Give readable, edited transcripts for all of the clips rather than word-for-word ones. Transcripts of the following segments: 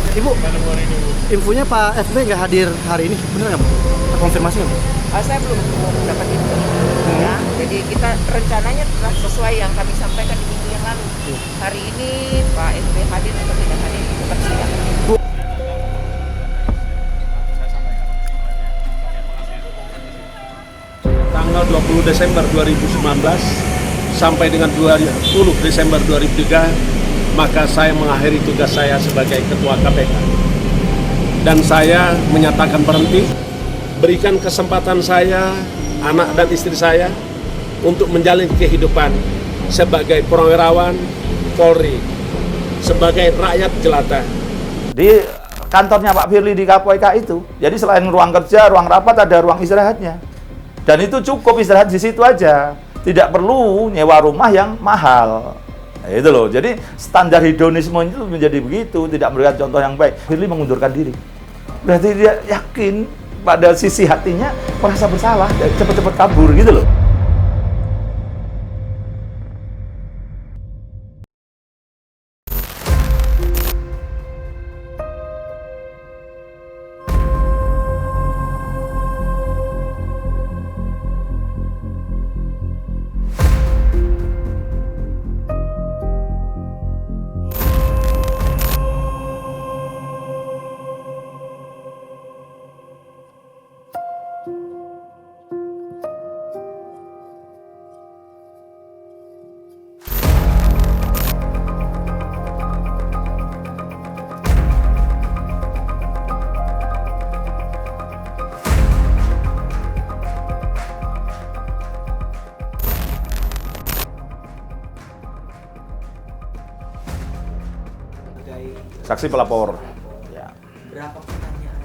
Ibu, infonya Pak FB nggak hadir hari ini, bener nggak Bu? Konfirmasi nggak Bu? Saya belum dapat info. Ya, jadi kita rencananya telah sesuai yang kami sampaikan di minggu yang lalu. Hari ini Pak FB hadir atau tidak hadir itu persidangan. Tanggal 20 Desember 2019 sampai dengan 20 Desember 2003, maka saya mengakhiri tugas saya sebagai Ketua KPK. Dan saya menyatakan berhenti, berikan kesempatan saya, anak dan istri saya untuk menjalin kehidupan sebagai purnawirawan Polri, sebagai rakyat jelata. Di kantornya Pak Firly di KPK itu, jadi selain ruang kerja, ruang rapat, ada ruang istirahatnya. Dan itu cukup istirahat di situ aja, tidak perlu nyewa rumah yang mahal. Nah, itu loh, jadi standar hedonisme itu menjadi begitu, tidak melihat contoh yang baik. Firly mengundurkan diri, berarti dia yakin pada sisi hatinya merasa bersalah, cepat-cepat kabur gitu loh. Saksi pelapor. Ya. Berapa pertanyaan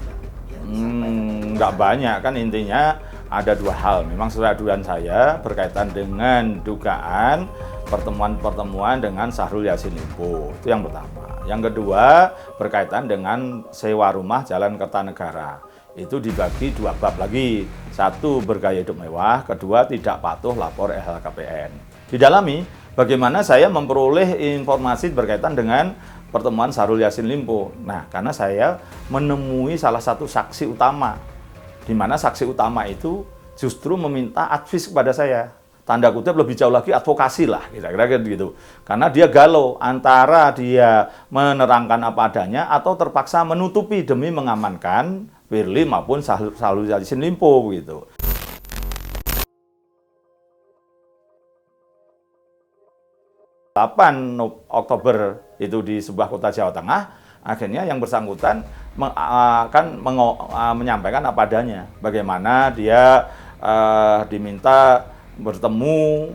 Nggak banyak kan, intinya ada dua hal. Memang sesuai aduan saya berkaitan dengan dugaan pertemuan-pertemuan dengan Syahrul Yassin Limpo. Itu yang pertama. Yang kedua berkaitan dengan sewa rumah Jalan Kertanegara. Itu dibagi dua bab lagi. Satu, bergaya hidup mewah. Kedua, tidak patuh lapor LHKPN. Didalami bagaimana saya memperoleh informasi berkaitan dengan pertemuan Syahrul Yassin Limpo. Nah, karena saya menemui salah satu saksi utama, di mana saksi utama itu justru meminta advis kepada saya. Tanda kutip lebih jauh lagi advokasi lah, kira-kira gitu. Karena dia galau antara dia menerangkan apa adanya atau terpaksa menutupi demi mengamankan Firly maupun Syahrul Yassin Limpo gitu. Oktober itu di sebuah kota Jawa Tengah, akhirnya yang bersangkutan akan menyampaikan apa adanya. Bagaimana dia diminta bertemu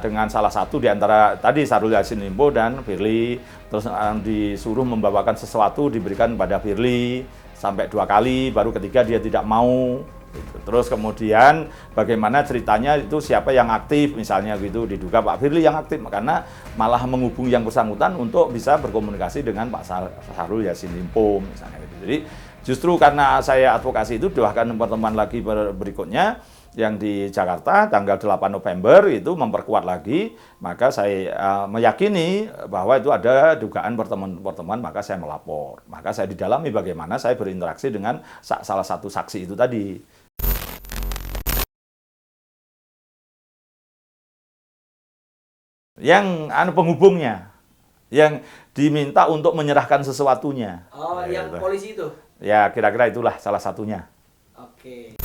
dengan salah satu di antara tadi Syahrul Yassin Limpo dan Firly, terus disuruh membawakan sesuatu diberikan pada Firly sampai 2 kali, baru ketiga dia tidak mau. Terus kemudian bagaimana ceritanya itu siapa yang aktif misalnya gitu, diduga Pak Firly yang aktif karena malah menghubungi yang bersangkutan untuk bisa berkomunikasi dengan Pak Syahrul Yassin Limpo misalnya gitu. Jadi justru karena saya advokasi itu doakan pertemuan lagi berikutnya yang di Jakarta tanggal 8 November itu memperkuat lagi, maka saya meyakini bahwa itu ada dugaan pertemuan, maka saya melapor. Maka saya didalami bagaimana saya berinteraksi dengan salah satu saksi itu tadi. Yang penghubungnya, yang diminta untuk menyerahkan sesuatunya. Oh, ya, yang gitu. polisi itu? Ya, kira-kira itulah salah satunya. Oke.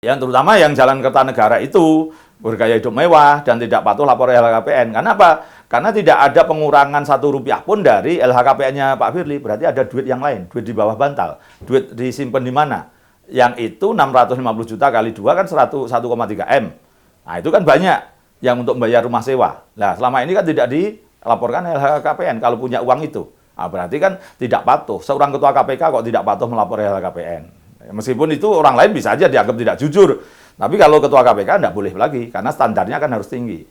Yang terutama yang Jalan Kertanegara itu bergaya hidup mewah dan tidak patuh lapor LHKPN. Karena apa? Karena tidak ada pengurangan Rp1 pun dari LHKPN-nya Pak Firly. Berarti ada duit yang lain, duit di bawah bantal. Duit disimpan di mana? Yang itu 650 juta kali 2 kan 1,3 M. Nah, itu kan banyak yang untuk membayar rumah sewa. Nah, selama ini kan tidak dilaporkan LHKPN kalau punya uang itu. Nah, berarti kan tidak patuh. Seorang ketua KPK kok tidak patuh melapor LHKPN. Meskipun itu orang lain bisa aja dianggap tidak jujur. Tapi kalau ketua KPK tidak boleh lagi, karena standarnya kan harus tinggi.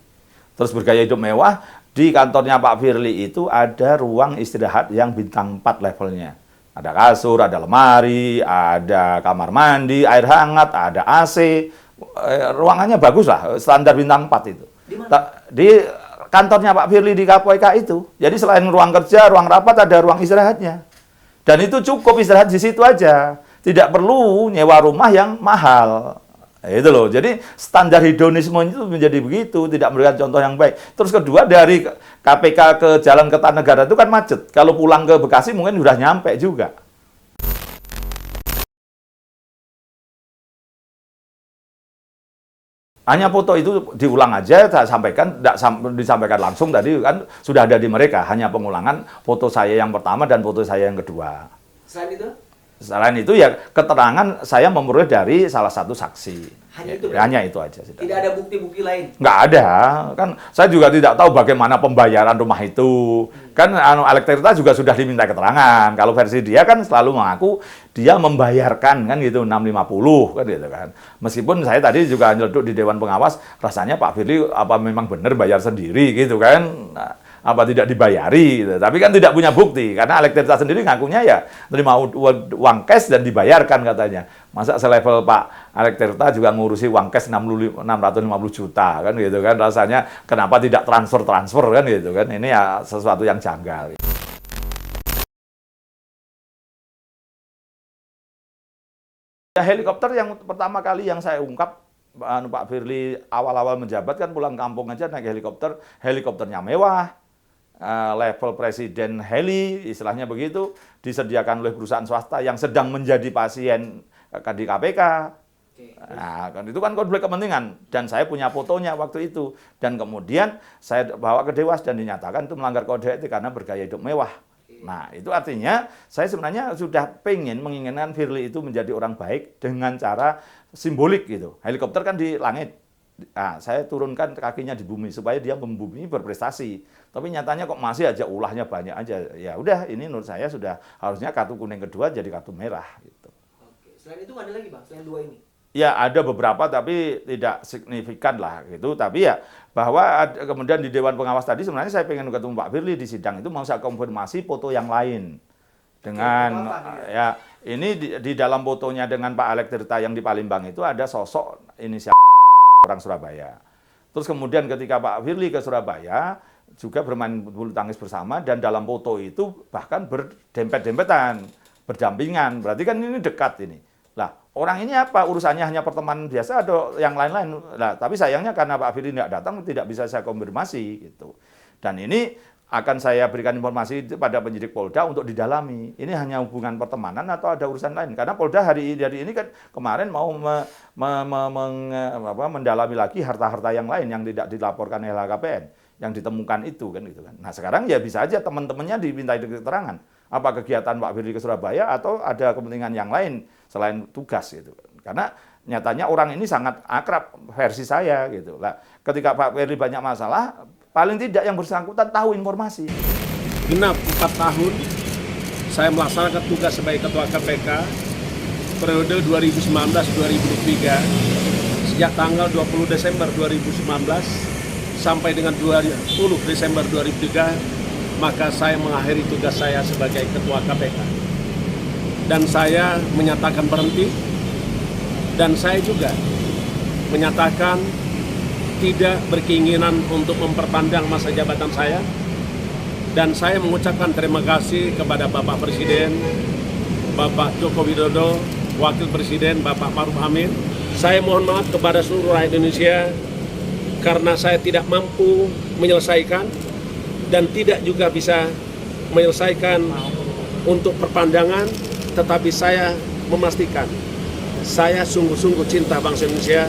Terus bergaya hidup mewah, di kantornya Pak Firly itu ada ruang istirahat yang bintang 4 levelnya. Ada kasur, ada lemari, ada kamar mandi, air hangat, ada AC. Ruangannya bagus lah, standar bintang 4 itu. Di kantornya Pak Firly di KPK itu. Jadi selain ruang kerja, ruang rapat, ada ruang istirahatnya. Dan itu cukup istirahat di situ aja. Tidak perlu nyewa rumah yang mahal. Itu loh. Jadi standar hedonisme itu menjadi begitu, tidak memberikan contoh yang baik. Terus kedua, dari KPK ke Jalan Kertanegara itu kan macet. Kalau pulang ke Bekasi mungkin sudah nyampe juga. Hanya foto itu diulang aja, saya sampaikan, tidak disampaikan langsung tadi kan sudah ada di mereka. Hanya pengulangan foto saya yang pertama dan foto saya yang kedua. Selain itu? Selain itu ya keterangan saya memperoleh dari salah satu saksi. Hanya itu, hanya itu aja. Tidak ada bukti-bukti lain? Nggak ada. Kan saya juga tidak tahu bagaimana pembayaran rumah itu. Kan Elektrita juga sudah diminta keterangan. Kalau versi dia kan selalu mengaku dia membayarkan kan gitu 650 kan gitu kan. Meskipun saya tadi juga nyeletuk di Dewan Pengawas, rasanya Pak Firly apa memang benar bayar sendiri gitu kan. Nah, apa tidak dibayari gitu. Tapi kan tidak punya bukti karena Elektrita sendiri ngakunya ya terima uang cash dan dibayarkan katanya. Masa selevel Pak Elektrita juga ngurusi uang cash 650 juta kan gitu kan, rasanya kenapa tidak transfer kan gitu kan. Ini ya sesuatu yang janggal. Ya, helikopter yang pertama kali yang saya ungkap, Pak Firly awal-awal menjabat kan pulang kampung aja naik helikopter, helikopternya mewah. Level presiden heli, istilahnya begitu, disediakan oleh perusahaan swasta yang sedang menjadi pasien di KPK. Nah, kan itu kan konflik kepentingan dan saya punya fotonya waktu itu dan kemudian saya bawa ke Dewas dan dinyatakan itu melanggar kode etik karena bergaya hidup mewah. Nah, itu artinya saya sebenarnya sudah menginginkan Firly itu menjadi orang baik dengan cara simbolik gitu. Helikopter kan di langit. Nah, saya turunkan kakinya di bumi supaya dia membumi berprestasi. Tapi nyatanya kok masih aja ulahnya banyak aja. Ya udah, ini menurut saya sudah harusnya kartu kuning kedua jadi kartu merah gitu. Oke. Selain itu ada lagi Bang, selain dua ini? Ya ada beberapa tapi tidak signifikan lah gitu. Tapi ya bahwa kemudian di Dewan Pengawas tadi sebenarnya saya pengen ketemu Pak Firly di sidang itu mau saya konfirmasi foto yang lain. Dengan ya ini di dalam fotonya dengan Pak Elektrita yang di Palembang itu ada sosok inisial orang Surabaya. Terus kemudian ketika Pak Firly ke Surabaya juga bermain bulu tangkis bersama dan dalam foto itu bahkan berdempet-dempetan, berdampingan. Berarti kan ini dekat ini. Lah, orang ini apa? Urusannya hanya pertemanan biasa atau yang lain-lain? Lah, tapi sayangnya karena Pak Firly tidak datang tidak bisa saya konfirmasi gitu. Dan ini akan saya berikan informasi pada penyidik Polda untuk didalami. Ini hanya hubungan pertemanan atau ada urusan lain? Karena Polda hari ini kan kemarin mau mendalami lagi harta-harta yang lain yang tidak dilaporkan LHKPN, yang ditemukan itu kan gitu kan. Nah sekarang ya bisa aja teman-temannya dimintai keterangan. Apa kegiatan Pak Firly ke Surabaya atau ada kepentingan yang lain selain tugas gitu. Karena nyatanya orang ini sangat akrab versi saya gitu. Lah ketika Pak Firly banyak masalah, paling tidak yang bersangkutan tahu informasi. Genap 4 tahun saya melaksanakan tugas sebagai Ketua KPK periode 2019-2023 sejak tanggal 20 Desember 2019 sampai dengan 20 Desember 2003, maka saya mengakhiri tugas saya sebagai Ketua KPK. Dan saya menyatakan berhenti dan saya juga menyatakan tidak berkeinginan untuk memperpanjang masa jabatan saya dan saya mengucapkan terima kasih kepada Bapak Presiden, Bapak Joko Widodo, Wakil Presiden Bapak Maruf Amin. Saya mohon maaf kepada seluruh rakyat Indonesia karena saya tidak mampu menyelesaikan dan tidak juga bisa menyelesaikan untuk perpanjangan, tetapi saya memastikan saya sungguh-sungguh cinta bangsa Indonesia.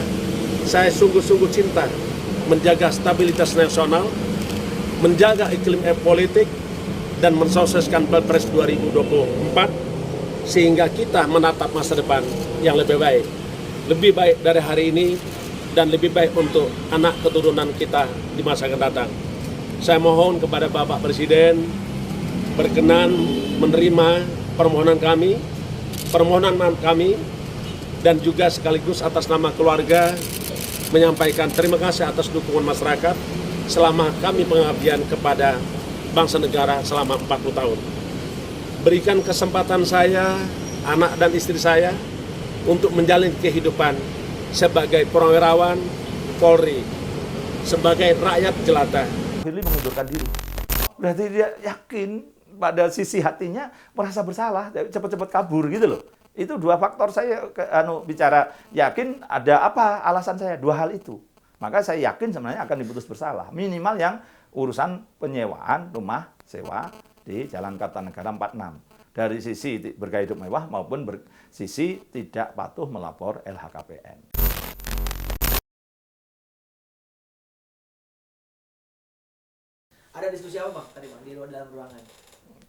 Saya sungguh-sungguh cinta menjaga stabilitas nasional, menjaga iklim politik, dan mensukseskan Pilpres 2024 sehingga kita menatap masa depan yang lebih baik dari hari ini dan lebih baik untuk anak keturunan kita di masa akan datang. Saya mohon kepada Bapak Presiden berkenan menerima permohonan kami dan juga sekaligus atas nama keluarga menyampaikan terima kasih atas dukungan masyarakat selama kami pengabdian kepada bangsa negara selama 40 tahun. Berikan kesempatan saya, anak dan istri saya untuk menjalin kehidupan sebagai purnawirawan Polri, sebagai rakyat jelata Firly mengundurkan diri. Berarti dia yakin pada sisi hatinya merasa bersalah, cepat-cepat kabur gitu loh. Itu dua faktor saya bicara yakin ada apa alasan saya, dua hal itu. Maka saya yakin sebenarnya akan diputus bersalah. Minimal yang urusan penyewaan rumah sewa di Jalan Kartanegara 46. Dari sisi bergaya hidup mewah maupun sisi tidak patuh melapor LHKPN. Ada diskusi apa Bang tadi Bang di dalam ruangan?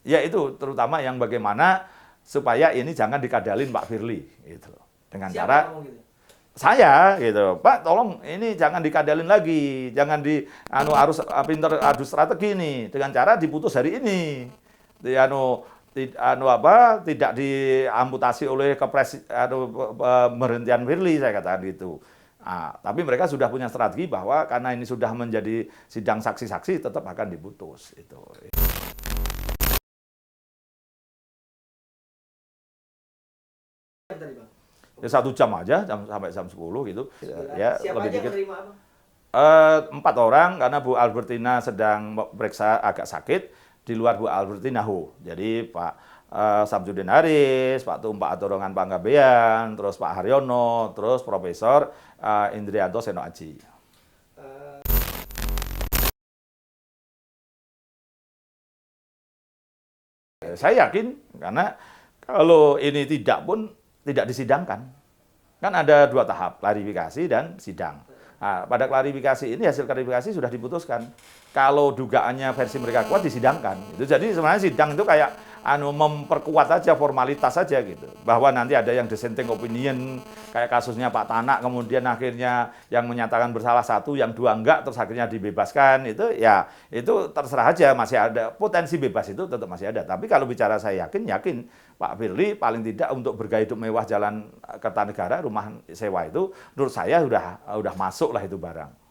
Ya itu terutama yang bagaimana supaya ini jangan dikadalin Pak Firly gitu. Dengan Siapa cara ngomong gitu? saya gitu, Pak tolong ini jangan dikadalin lagi, jangan harus pinter adu strategi nih dengan cara diputus hari ini. Tidak diamputasi oleh pemberhentian Firly, saya katakan gitu. Nah, tapi mereka sudah punya strategi bahwa karena ini sudah menjadi sidang saksi-saksi tetap akan diputus itu. Tadi Bang. Ya 1 jam aja, sampai jam 10 gitu. Ya, Siapa lebih aja yang dikit. menerima Bang? 4 orang karena Bu Albertina sedang periksa agak sakit, di luar Bu Albertina Jadi Pak Samsudin Haris, Pak Tumpak Atorongan Panggabean, terus Pak Haryono, terus Profesor Indrianto Seno Aji. Saya yakin karena kalau ini tidak disidangkan. Kan ada 2 tahap, klarifikasi dan sidang. Nah, pada klarifikasi ini hasil klarifikasi sudah diputuskan. Kalau dugaannya versi mereka kuat disidangkan. Itu jadi sebenarnya sidang itu kayak memperkuat saja formalitas saja gitu. Bahwa nanti ada yang dissenting opinion kayak kasusnya Pak Tanak kemudian akhirnya yang menyatakan bersalah 1, yang 2 enggak terus akhirnya dibebaskan. Itu ya itu terserah aja, masih ada potensi bebas itu tetap masih ada. Tapi kalau bicara saya yakin Pak Firly paling tidak untuk bergaya hidup mewah Jalan Kertanegara rumah sewa itu menurut saya udah masuk lah itu barang.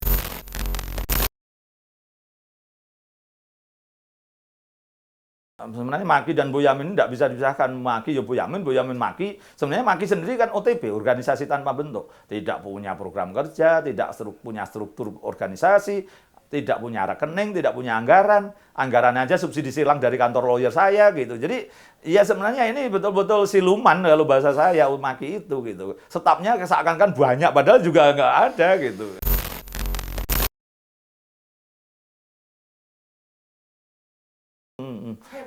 Sebenarnya Maki dan Boyamin ini tidak bisa dipisahkan. Maki ya Boyamin Maki. Sebenarnya Maki sendiri kan OTB, organisasi tanpa bentuk. Tidak punya program kerja, tidak punya struktur organisasi, tidak punya rekening, tidak punya anggaran. Anggarannya aja subsidi silang dari kantor lawyer saya gitu. Jadi ya sebenarnya ini betul-betul siluman kalau bahasa saya Maki itu gitu. Stafnya seakan-akan banyak padahal juga nggak ada gitu.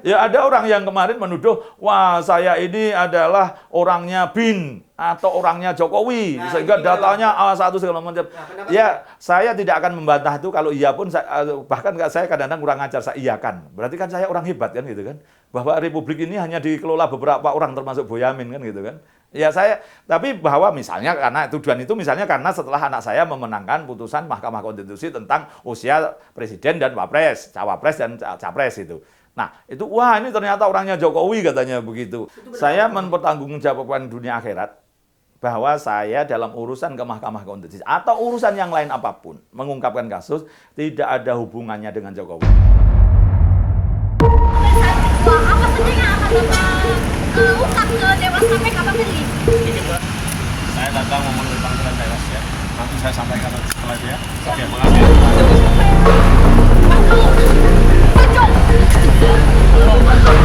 Ya ada orang yang kemarin menuduh, wah saya ini adalah orangnya BIN atau orangnya Jokowi, sehingga datanya A1 segala macam. Ya saya tidak akan membantah itu, kalau iya pun bahkan saya kadang-kadang kurang ajar saya iyakan. Berarti kan saya orang hebat kan gitu kan, bahwa Republik ini hanya dikelola beberapa orang termasuk Boyamin kan gitu kan. Ya saya, tapi bahwa misalnya karena tuduhan itu misalnya karena setelah anak saya memenangkan putusan Mahkamah Konstitusi tentang usia Presiden dan Wapres, Cawapres dan Capres itu. Nah, itu wah ini ternyata orangnya Jokowi katanya begitu. Saya mempertanggungjawabkan dunia akhirat bahwa saya dalam urusan ke Mahkamah Konstitusi atau urusan yang lain apapun mengungkapkan kasus tidak ada hubungannya dengan Jokowi. Apa saja yang akan Bapak ungkap ke Dewas KPK Pak Firly? Ini Mbak, saya datang memenuhi panggilan Dewas ya. Nanti saya sampaikan setelah itu ya. Oke, makasih. Pak,